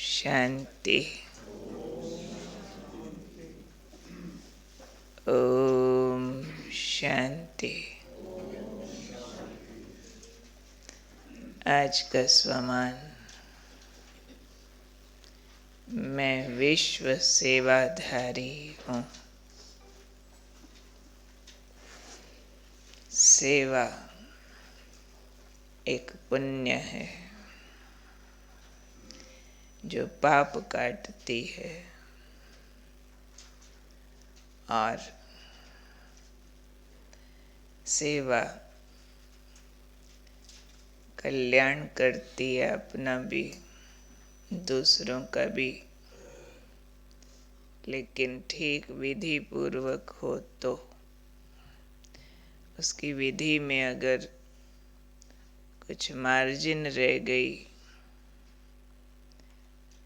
शांति। ओम शांति। आज का स्वमान, मैं विश्व सेवाधारी हूँ। सेवा एक पुण्य है जो पाप काटती है और सेवा कल्याण करती है, अपना भी दूसरों का भी, लेकिन ठीक विधि पूर्वक हो तो। उसकी विधि में अगर कुछ मार्जिन रह गई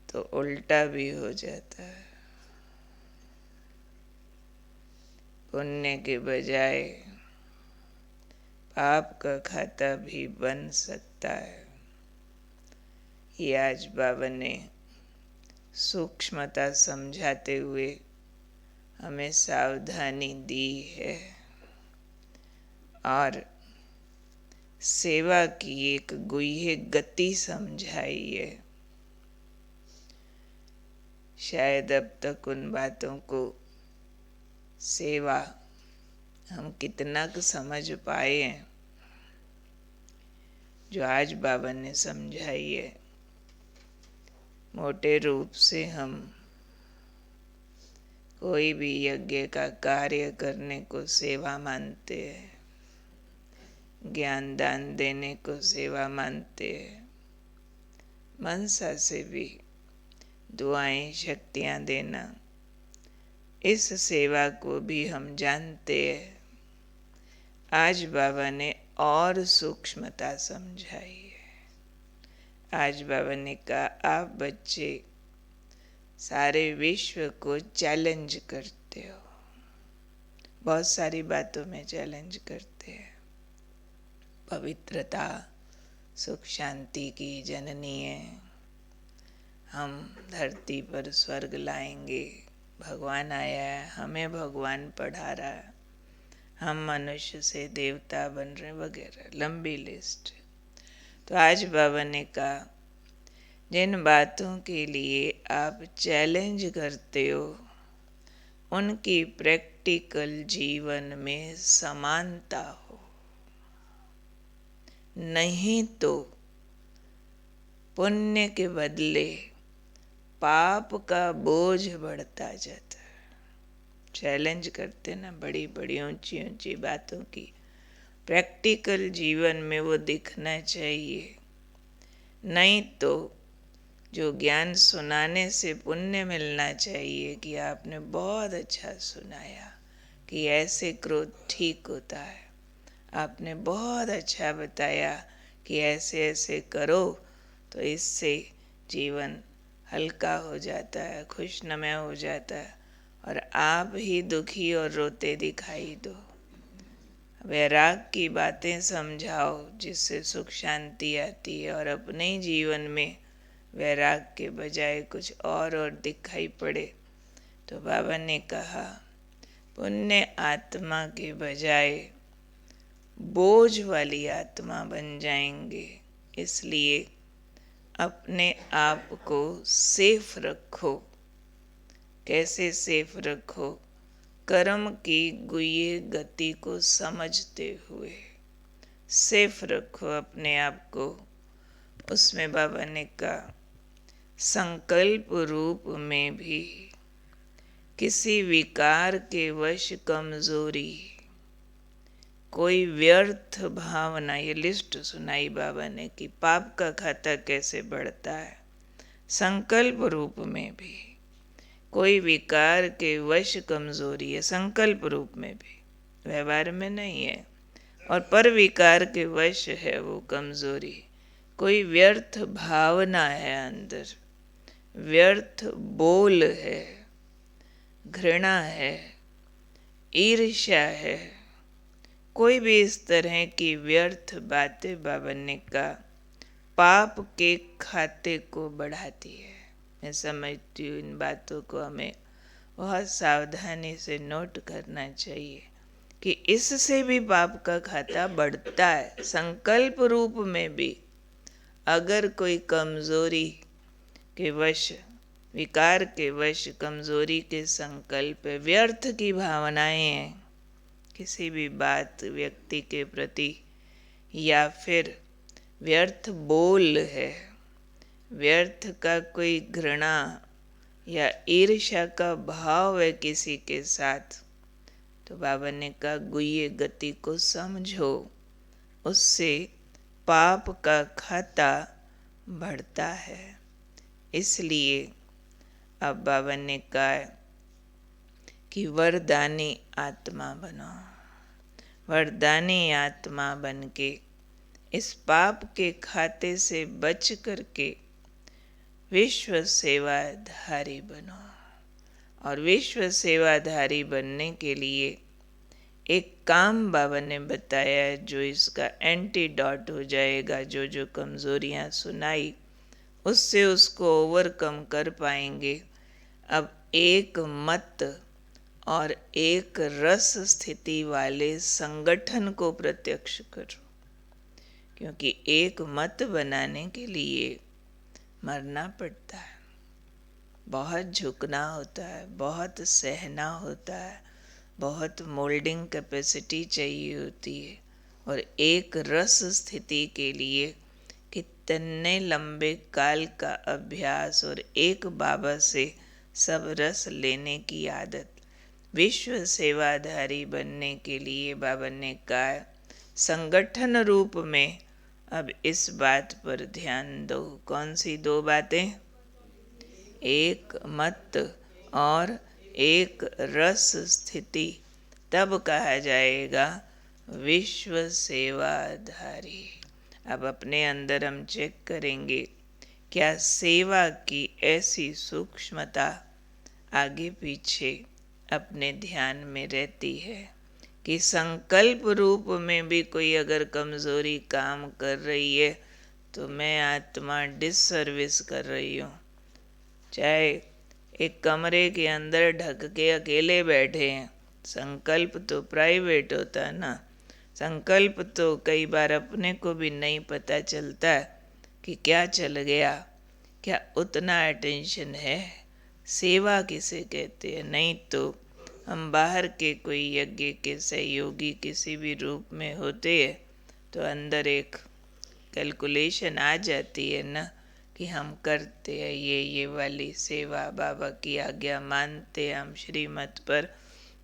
तो उल्टा भी हो जाता है। पुण्य के बजाय पाप का खाता भी बन सकता है। ये आज बाबा ने सूक्ष्मता समझाते हुए हमें सावधानी दी है और सेवा की एक गुह्य गति समझाई है। शायद अब तक उन बातों को सेवा हम कितना समझ पाए हैं जो आज बाबा ने समझाई है। मोटे रूप से हम कोई भी यज्ञ का कार्य करने को सेवा मानते हैं, ज्ञान दान देने को सेवा मानते हैं, मनसा से भी दुआएं शक्तियां देना, इस सेवा को भी हम जानते हैं। आज बाबा ने और सूक्ष्मता समझाई है। आज बाबा ने कहा, आप बच्चे सारे विश्व को चैलेंज करते हो, बहुत सारी बातों में चैलेंज करते हैं। पवित्रता सुख शांति की जननी है, हम धरती पर स्वर्ग लाएंगे, भगवान आया है, हमें भगवान पढ़ा रहा है, हम मनुष्य से देवता बन रहे वगैरह, लंबी लिस्ट। तो आज बाबा ने कहा, जिन बातों के लिए आप चैलेंज करते हो उनकी प्रैक्टिकल जीवन में समानता हो, नहीं तो पुण्य के बदले पाप का बोझ बढ़ता जाता है। चैलेंज करते ना बड़ी बड़ी ऊंची ऊंची बातों की, प्रैक्टिकल जीवन में वो दिखना चाहिए। नहीं तो जो ज्ञान सुनाने से पुण्य मिलना चाहिए कि आपने बहुत अच्छा सुनाया कि ऐसे क्रोध ठीक होता है, आपने बहुत अच्छा बताया कि ऐसे ऐसे करो तो इससे जीवन हल्का हो जाता है, खुशनुमा हो जाता है, और आप ही दुखी और रोते दिखाई दो। वैराग की बातें समझाओ जिससे सुख शांति आती है, और अपने ही जीवन में वैराग के बजाय कुछ और दिखाई पड़े तो बाबा ने कहा, पुण्य आत्मा के बजाय बोझ वाली आत्मा बन जाएंगे। इसलिए अपने आप को सेफ रखो। कैसे सेफ रखो? कर्म की गुह्य गति को समझते हुए सेफ रखो अपने आप को। उसमें बाबा ने कहा, संकल्प रूप में भी किसी विकार के वश कमजोरी, कोई व्यर्थ भावना, ये लिस्ट सुनाई बाबा ने कि पाप का खाता कैसे बढ़ता है। संकल्प रूप में भी कोई विकार के वश कमजोरी है, संकल्प रूप में भी, व्यवहार में नहीं है, और पर विकार के वश है वो कमजोरी। कोई व्यर्थ भावना है अंदर, व्यर्थ बोल है, घृणा है, ईर्ष्या है, कोई भी इस तरह की व्यर्थ बातें बाबा ने कहा पाप के खाते को बढ़ाती है। मैं समझती हूँ इन बातों को हमें बहुत सावधानी से नोट करना चाहिए कि इससे भी पाप का खाता बढ़ता है। संकल्प रूप में भी अगर कोई कमजोरी के वश, विकार के वश, कमजोरी के संकल्प, व्यर्थ की भावनाएं हैं किसी भी बात व्यक्ति के प्रति, या फिर व्यर्थ बोल है, व्यर्थ का कोई घृणा या ईर्ष्या का भाव है किसी के साथ, तो बाबा ने कहा गुह्य गति को समझो, उससे पाप का खाता बढ़ता है। इसलिए अब बाबा ने कहा कि वरदानी आत्मा बनो। वरदानी आत्मा बन के इस पाप के खाते से बच करके विश्व सेवाधारी बनो। और विश्व सेवाधारी बनने के लिए एक काम बाबा ने बताया है जो इसका एंटीडॉट हो जाएगा। जो जो कमजोरियां सुनाई उससे उसको ओवरकम कर पाएंगे। अब एक मत और एक रस स्थिति वाले संगठन को प्रत्यक्ष करो, क्योंकि एक मत बनाने के लिए मरना पड़ता है, बहुत झुकना होता है, बहुत सहना होता है, बहुत मोल्डिंग कैपेसिटी चाहिए होती है। और एक रस स्थिति के लिए कितने लंबे काल का अभ्यास और एक बाबा से सब रस लेने की आदत। विश्व सेवाधारी बनने के लिए बाबा ने कहा संगठन रूप में अब इस बात पर ध्यान दो। कौन सी दो बातें? एक मत और एक रस स्थिति, तब कहा जाएगा विश्व सेवाधारी। अब अपने अंदर हम चेक करेंगे क्या सेवा की ऐसी सूक्ष्मता आगे पीछे अपने ध्यान में रहती है कि संकल्प रूप में भी कोई अगर कमजोरी काम कर रही है तो मैं आत्मा डिससर्विस कर रही हूँ। चाहे एक कमरे के अंदर ढक के अकेले बैठे हैं, संकल्प तो प्राइवेट होता है ना। संकल्प तो कई बार अपने को भी नहीं पता चलता कि क्या चल गया, क्या उतना अटेंशन है। सेवा किसे कहते हैं? नहीं तो हम बाहर के कोई यज्ञ के सहयोगी किसी भी रूप में होते हैं तो अंदर एक कैलकुलेशन आ जाती है ना कि हम करते हैं ये वाली सेवा, बाबा की आज्ञा मानते हैं, हम श्रीमत पर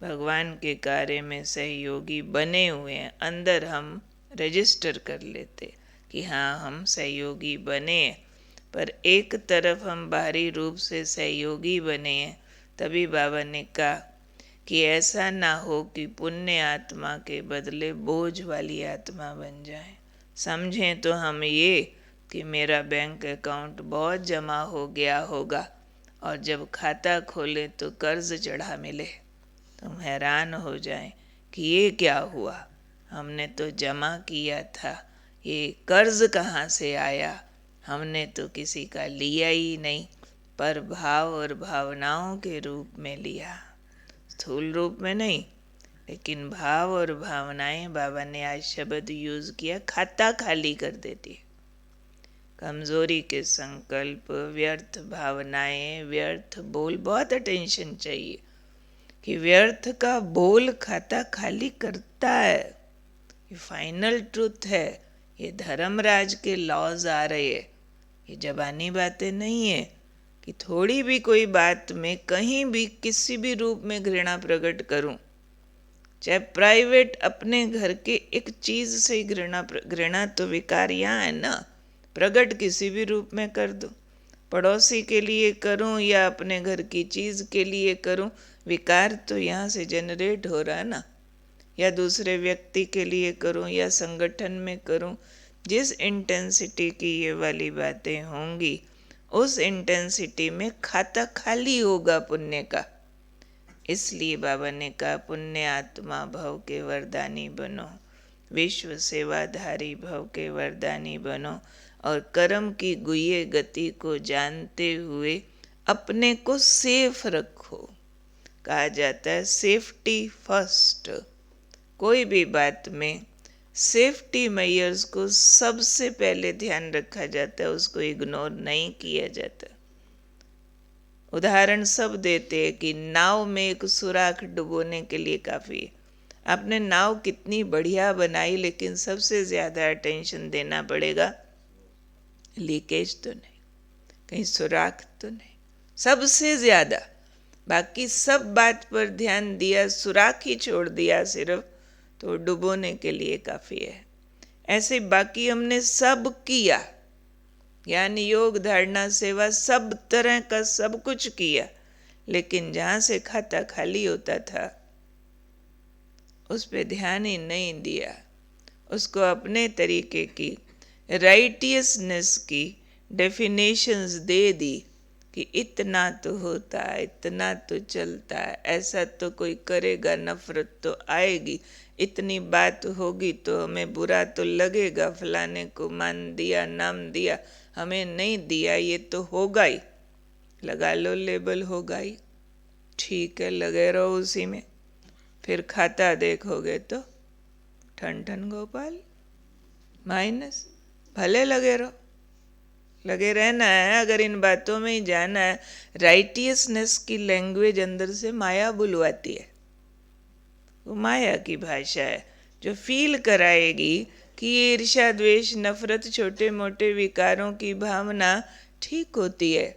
भगवान के कार्य में सहयोगी बने हुए हैं। अंदर हम रजिस्टर कर लेते कि हाँ हम सहयोगी बने हैं, पर एक तरफ हम बाहरी रूप से सहयोगी बने हैं। तभी बाबा ने कहा कि ऐसा ना हो कि पुण्य आत्मा के बदले बोझ वाली आत्मा बन जाए। समझें तो हम ये कि मेरा बैंक अकाउंट बहुत जमा हो गया होगा और जब खाता खोले तो कर्ज चढ़ा मिले, तुम हैरान हो जाएं कि ये क्या हुआ, हमने तो जमा किया था, ये कर्ज कहाँ से आया, हमने तो किसी का लिया ही नहीं, पर भाव और भावनाओं के रूप में लिया, स्थूल रूप में नहीं। लेकिन भाव और भावनाएं, बाबा ने आज शब्द यूज किया, खाता खाली कर देती। कमजोरी के संकल्प, व्यर्थ भावनाएं, व्यर्थ बोल, बहुत अटेंशन चाहिए कि व्यर्थ का बोल खाता खाली करता है। ये फाइनल ट्रूथ है। ये धर्मराज के लॉज आ रहे हैं, ये जबानी बातें नहीं है कि थोड़ी भी कोई बात में कहीं भी किसी भी रूप में घृणा प्रकट करूं, चाहे प्राइवेट अपने घर के एक चीज से घृणा तो विकार यहाँ है ना, प्रकट किसी भी रूप में कर दो, पड़ोसी के लिए करूं या अपने घर की चीज के लिए करूं, विकार तो यहाँ से जनरेट हो रहा है ना। या दूसरे व्यक्ति के लिए करूं या संगठन में करूं, जिस इंटेंसिटी की ये वाली बातें होंगी उस इंटेंसिटी में खाता खाली होगा पुण्य का। इसलिए बाबा ने कहा पुण्य आत्मा भव के वरदानी बनो, विश्व सेवाधारी भव के वरदानी बनो, और कर्म की गुह्य गति को जानते हुए अपने को सेफ रखो। कहा जाता है सेफ्टी फर्स्ट। कोई भी बात में सेफ्टी मेजर्स को सबसे पहले ध्यान रखा जाता है, उसको इग्नोर नहीं किया जाता। उदाहरण सब देते हैं कि नाव में एक सुराख डुबोने के लिए काफ़ी है। आपने नाव कितनी बढ़िया बनाई, लेकिन सबसे ज़्यादा अटेंशन देना पड़ेगा लीकेज तो नहीं, कहीं सुराख तो नहीं, सबसे ज़्यादा। बाकी सब बात पर ध्यान दिया, सुराख ही छोड़ दिया सिर्फ, तो डुबोने के लिए काफ़ी है। ऐसे बाकी हमने सब किया, ज्ञान योग धारणा सेवा सब तरह का सब कुछ किया, लेकिन जहाँ से खाता खाली होता था उस पे ध्यान ही नहीं दिया। उसको अपने तरीके की राइटियसनेस की डेफिनेशंस दे दी कि इतना तो होता है, इतना तो चलता है, ऐसा तो कोई करेगा, नफरत तो आएगी, इतनी बात होगी तो हमें बुरा तो लगेगा, फलाने को मान दिया, नाम दिया, हमें नहीं दिया, ये तो होगा ही, लगा लो लेबल, होगा ही, ठीक है, लगे रहो उसी में। फिर खाता देखोगे तो ठन ठन गोपाल माइनस। भले लगे रहो, लगे रहना है, अगर इन बातों में ही जाना है। राइटियसनेस की लैंग्वेज अंदर से माया बुलवाती है। वो माया की भाषा है जो फील कराएगी कि ये ईर्ष्या द्वेष नफरत छोटे मोटे विकारों की भावना ठीक होती है,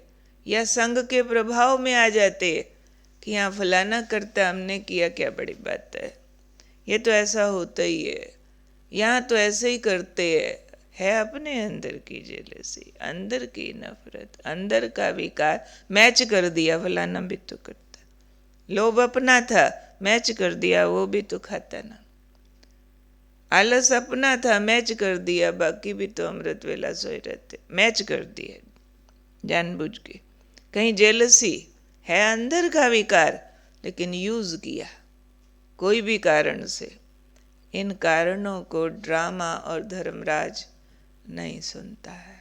या संग के प्रभाव में आ जाते हैं कि यहाँ फलाना करता, हमने किया, क्या बड़ी बात है, ये तो ऐसा होता ही है, यहाँ तो ऐसे ही करते है अपने अंदर की जेलसी, अंदर की नफरत, अंदर का विकार मैच कर दिया, फलाना भी तो करता, लोभ अपना था, मैच कर दिया, वो भी तो खाता ना, आलस अपना था, मैच कर दिया, बाकी भी तो अमृत वेला सोए रहते, मैच कर दिया जानबूझ के। कहीं जेलसी है अंदर का विकार, लेकिन यूज किया कोई भी कारण से। इन कारणों को ड्रामा और धर्मराज नहीं सुनता है।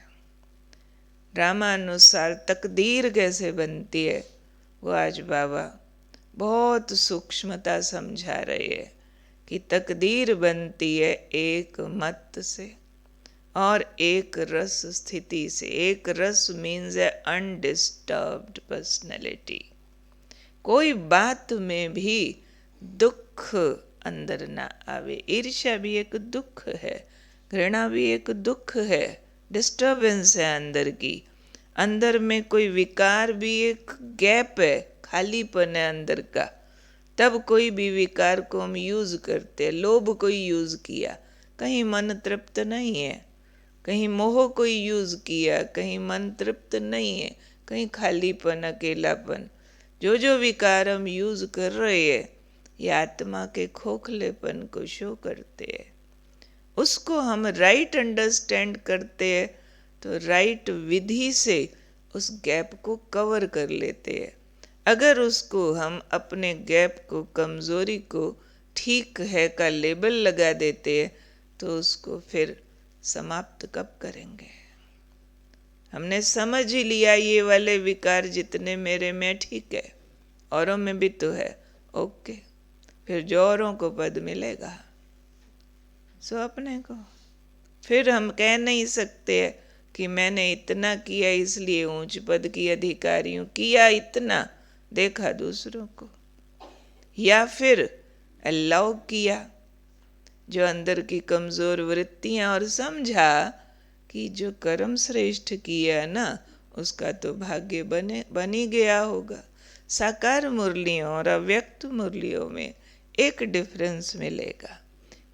ड्रामा अनुसार तकदीर कैसे बनती है वो आज बाबा बहुत सूक्ष्मता समझा रहे हैं कि तकदीर बनती है एक मत से और एक रस स्थिति से। एक रस मीन्स ए अनडिस्टर्ब्ड पर्सनैलिटी। कोई बात में भी दुख अंदर ना आवे। ईर्ष्या भी एक दुख है, घृणा भी एक दुख है, डिस्टर्बेंस है अंदर की। अंदर में कोई विकार भी एक गैप है, खालीपन है अंदर का। तब कोई भी विकार को हम यूज करते। लोभ कोई यूज किया, कहीं मन तृप्त नहीं है, कहीं मोह कोई यूज किया, कहीं मन तृप्त नहीं है, कहीं खालीपन, अकेलापन। जो जो विकार हम यूज कर रहे हैं ये आत्मा के खोखलेपन को शो करते हैं। उसको हम राइट अंडरस्टैंड करते हैं तो राइट विधि से उस गैप को कवर कर लेते हैं। अगर उसको हम अपने गैप को, कमज़ोरी को ठीक है का लेबल लगा देते हैं तो उसको फिर समाप्त कब करेंगे? हमने समझ ही लिया ये वाले विकार जितने मेरे में ठीक है, औरों में भी तो है, ओके, फिर जो औरों को पद मिलेगा सो अपने को। फिर हम कह नहीं सकते कि मैंने इतना किया इसलिए ऊंच पद की अधिकारी हूँ, किया इतना, देखा दूसरों को, या फिर अलाउ किया जो अंदर की कमज़ोर वृत्तियाँ और समझा कि जो कर्म श्रेष्ठ किया ना उसका तो भाग्य बन ही गया होगा। साकार मुरलियों और अव्यक्त मुरलियों में एक डिफरेंस मिलेगा,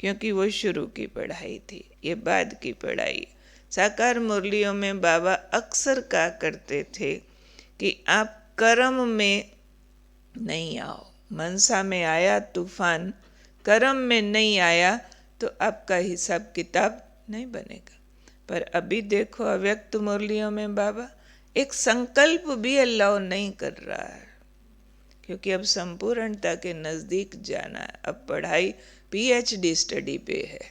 क्योंकि वो शुरू की पढ़ाई थी, ये बाद की पढ़ाई। साकार मुरलियों में बाबा अक्सर कहा करते थे कि आप कर्म में नहीं आओ। मनसा में आया तूफान, कर्म में नहीं आया तो आपका हिसाब किताब नहीं बनेगा। पर अभी देखो अव्यक्त मुरलियों में बाबा एक संकल्प भी अल्लाह नहीं कर रहा है, क्योंकि अब संपूर्णता के नज़दीक जाना है। अब पढ़ाई पीएचडी स्टडी पे है।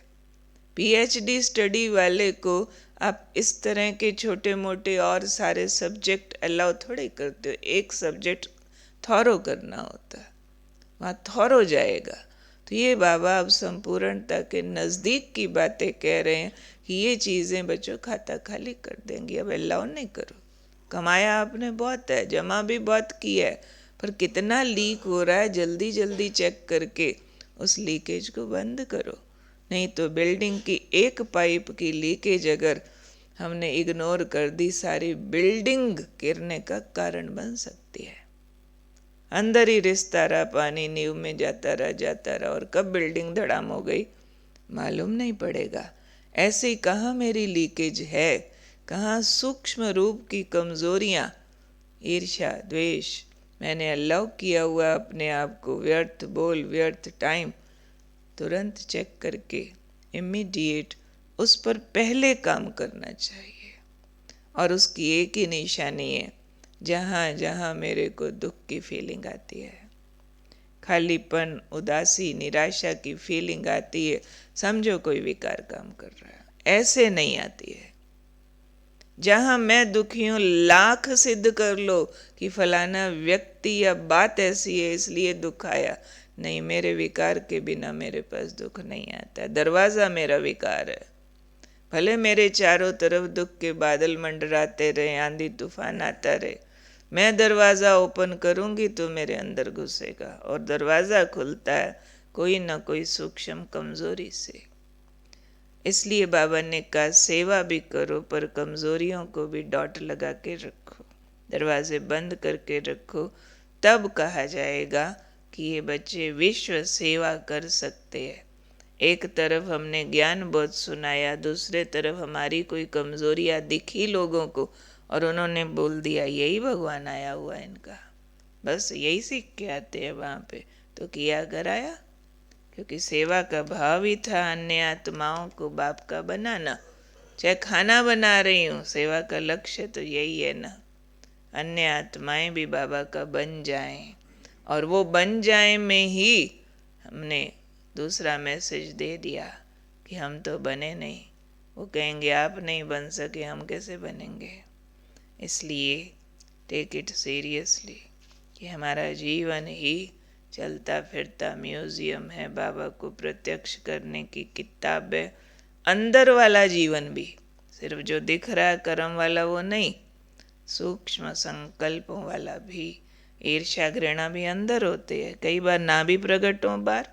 पीएचडी स्टडी वाले को आप इस तरह के छोटे मोटे और सारे सब्जेक्ट अलाउ थोड़े करते हो। एक सब्जेक्ट थॉरो करना होता है, वहाँ थॉरो जाएगा। तो ये बाबा अब संपूर्णता के नज़दीक की बातें कह रहे हैं कि ये चीज़ें बच्चों खाता खाली कर देंगी, अब अलाउ नहीं करो। कमाया आपने बहुत है, जमा भी बहुत किया है, पर कितना लीक हो रहा है जल्दी जल्दी चेक करके उस लीकेज को बंद करो। नहीं तो बिल्डिंग की एक पाइप की लीकेज अगर हमने इग्नोर कर दी, सारी बिल्डिंग गिरने का कारण बन सकती है। अंदर ही रिसता रहा, पानी नींव में जाता रहा और कब बिल्डिंग धड़ाम हो गई मालूम नहीं पड़ेगा। ऐसे ही कहाँ मेरी लीकेज है, कहाँ सूक्ष्म रूप की कमजोरियां, ईर्ष्या द्वेष मैंने अलाउ किया हुआ अपने आप को, व्यर्थ बोल व्यर्थ टाइम, तुरंत चेक करके इमीडिएट उस पर पहले काम करना चाहिए। और उसकी एक ही निशानी है, जहाँ जहाँ मेरे को दुख की फीलिंग आती है, खालीपन उदासी निराशा की फीलिंग आती है, समझो कोई विकार काम कर रहा है। ऐसे नहीं आती है। जहाँ मैं दुखी हूँ लाख सिद्ध कर लो कि फलाना व्यक्ति या बात ऐसी है इसलिए दुख आया, नहीं, मेरे विकार के बिना मेरे पास दुख नहीं आता। दरवाज़ा मेरा विकार है। भले मेरे चारों तरफ दुख के बादल मंडराते रहे, आंधी तूफान आता रहे, मैं दरवाज़ा ओपन करूँगी तो मेरे अंदर घुसेगा। और दरवाज़ा खुलता है कोई ना कोई सूक्ष्म कमज़ोरी से। इसलिए बाबा ने कहा सेवा भी करो पर कमज़ोरियों को भी डॉट लगा के रखो, दरवाजे बंद करके रखो। तब कहा जाएगा कि ये बच्चे विश्व सेवा कर सकते हैं। एक तरफ हमने ज्ञान बहुत सुनाया, दूसरे तरफ हमारी कोई कमज़ोरियाँ दिखी लोगों को और उन्होंने बोल दिया यही भगवान आया हुआ है इनका, बस यही सीख के आते हैं वहाँ पे, तो किया कराया। क्योंकि सेवा का भाव ही था अन्य आत्माओं को बाप का बनाना। चाहे खाना बना रही हूँ, सेवा का लक्ष्य तो यही है ना, अन्य आत्माएं भी बाबा का बन जाएं। और वो बन जाए में ही हमने दूसरा मैसेज दे दिया कि हम तो बने नहीं। वो कहेंगे आप नहीं बन सके, हम कैसे बनेंगे। इसलिए टेक इट सीरियसली कि हमारा जीवन ही चलता फिरता म्यूजियम है, बाबा को प्रत्यक्ष करने की किताब है। अंदर वाला जीवन भी, सिर्फ जो दिख रहा है कर्म वाला वो नहीं, सूक्ष्म संकल्पों वाला भी। ईर्ष्या घृणा भी अंदर होते हैं, कई बार ना भी प्रकट हो बाहर,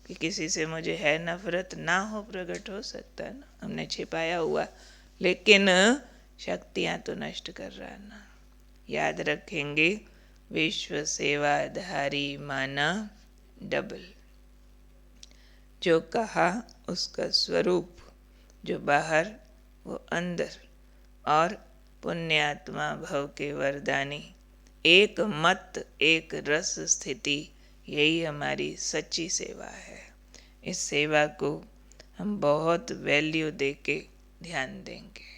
कि किसी से मुझे है नफरत, ना हो प्रकट हो सकता है ना, हमने छिपाया हुआ, लेकिन शक्तियाँ तो नष्ट कर रहा है ना। याद रखेंगे विश्व सेवाधारी माना डबल। जो कहा उसका स्वरूप, जो बाहर वो अंदर, और पुण्यात्मा भव के वरदानी, एक मत एक रस स्थिति, यही हमारी सच्ची सेवा है। इस सेवा को हम बहुत वैल्यू देके ध्यान देंगे।